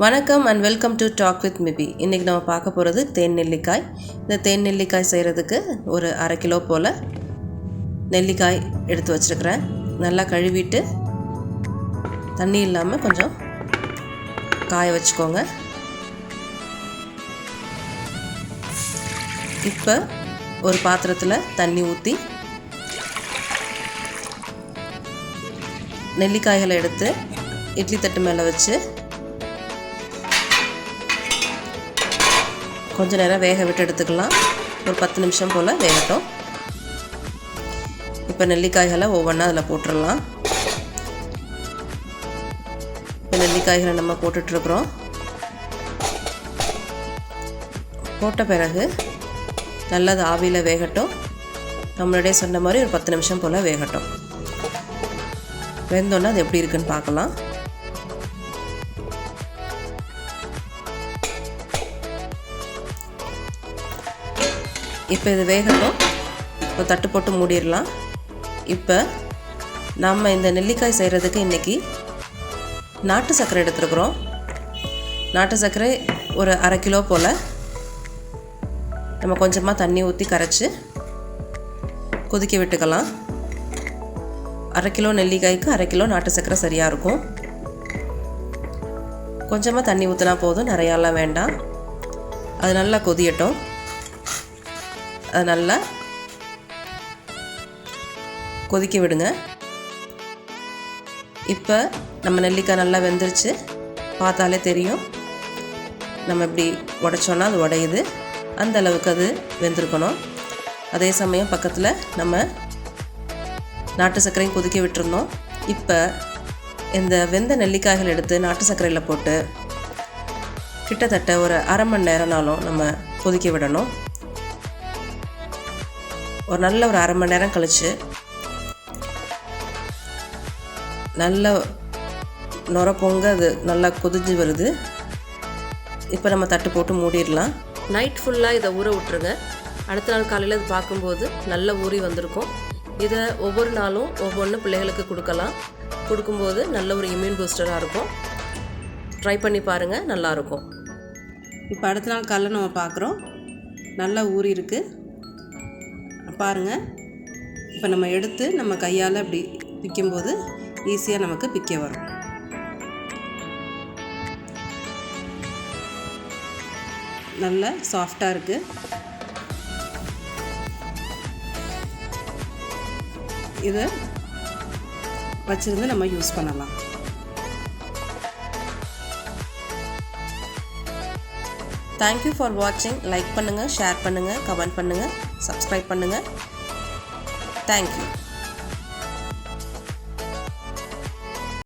வணக்கம் and welcome to talk with மிபி. இன்றைக்கி நம்ம பார்க்க போகிறது தேன் நெல்லிக்காய். இந்த தேன் நெல்லிக்காய் செய்கிறதுக்கு ஒரு 1/2 கிலோ போல் நெல்லிக்காய் எடுத்து வச்சுருக்கிறேன். நல்லா கழுவிட்டு தண்ணி இல்லாமல் கொஞ்சம் காய வச்சுக்கோங்க. இப்போ ஒரு பாத்திரத்தில் தண்ணி ஊற்றி நெல்லிக்காய்களை எடுத்து இட்லி தட்டு மேலே வச்சு கொஞ்சம் நேரம் வேக விட்டு எடுத்துக்கலாம். ஒரு 10 நிமிஷம் போல் வேகட்டும். இப்போ நெல்லிக்காய்களை ஒவ்வொன்றா அதில் போட்டுடலாம். இப்போ நெல்லிக்காய்களை நம்ம போட்டுட்ருக்குறோம். போட்ட பிறகு நல்லது ஆவியில் வேகட்டும். நம்மளுடைய சொன்ன மாதிரி ஒரு 10 நிமிஷம் போல் வேகட்டும். வெந்தோன்னா அது எப்படி இருக்குன்னு பார்க்கலாம். இப்போ இது வேகட்டும். இப்போ தட்டு போட்டு மூடிடலாம். இப்போ நம்ம இந்த நெல்லிக்காய் செய்கிறதுக்கு இன்றைக்கி நாட்டு சர்க்கரை எடுத்துருக்குறோம். நாட்டு சர்க்கரை ஒரு 1/2 கிலோ போல் நம்ம கொஞ்சமாக தண்ணி ஊற்றி கரைச்சி கொதிக்க விட்டுக்கலாம். 1/2 கிலோ நெல்லிக்காய்க்கு 1/2 கிலோ நாட்டு சர்க்கரை சரியாக இருக்கும். கொஞ்சமாக தண்ணி ஊற்றினா போதும், நிறையாலாம் வேண்டாம். அது நல்லா கொதியட்டும். அது நல்லா கொதிக்க விடுங்க. இப்போ நம்ம நெல்லிக்காய் நல்லா வெந்துருச்சு. பார்த்தாலே தெரியும். நம்ம இப்படி உடைச்சோன்னா அது உடையுது. அந்த அளவுக்கு அது வெந்திருக்கணும். அதே சமயம் பக்கத்தில் நம்ம நாட்டு சர்க்கரையும் கொதிக்க விட்டுருந்தோம். இப்போ இந்த வெந்த நெல்லிக்காய்கள் எடுத்து நாட்டு சர்க்கரையில் போட்டு கிட்டத்தட்ட ஒரு 1/2 மணி நேரம்னாலும் நம்ம கொதிக்க விடணும். ஒரு நல்ல ஒரு 1/2 மணி நேரம் கழித்து நல்ல நுர பொங்க அது நல்லா கொதிஞ்சு வருது. இப்போ நம்ம தட்டு போட்டு மூடிடலாம். நைட் ஃபுல்லாக இதை ஊற விட்டுருங்க. அடுத்த நாள் காலையில் இது பார்க்கும்போது நல்ல ஊறி வந்திருக்கும். இதை ஒவ்வொரு நாளும் ஒவ்வொன்று பிள்ளைகளுக்கு கொடுக்கும்போது நல்ல ஒரு இம்யூன் பூஸ்டராக இருக்கும். ட்ரை பண்ணி பாருங்கள், நல்லாயிருக்கும். இப்போ அடுத்த நாள் காலையில் நம்ம பார்க்குறோம். நல்லா ஊறி இருக்குது பாருங்கள். இப்போ நம்ம எடுத்து நம்ம கையால் அப்படி பிக்கும்போது ஈஸியாக நமக்கு பிக்க வரும். நல்ல சாஃப்டாக இருக்குது. இதை வச்சிருந்து நம்ம யூஸ் பண்ணலாம். தேங்க்யூ ஃபார் வாட்சிங். லைக் பண்ணுங்கள், ஷேர் பண்ணுங்கள், கமெண்ட் பண்ணுங்கள், சப்ஸ்கிரைப் பண்ணுங்கள். தேங்க்யூ.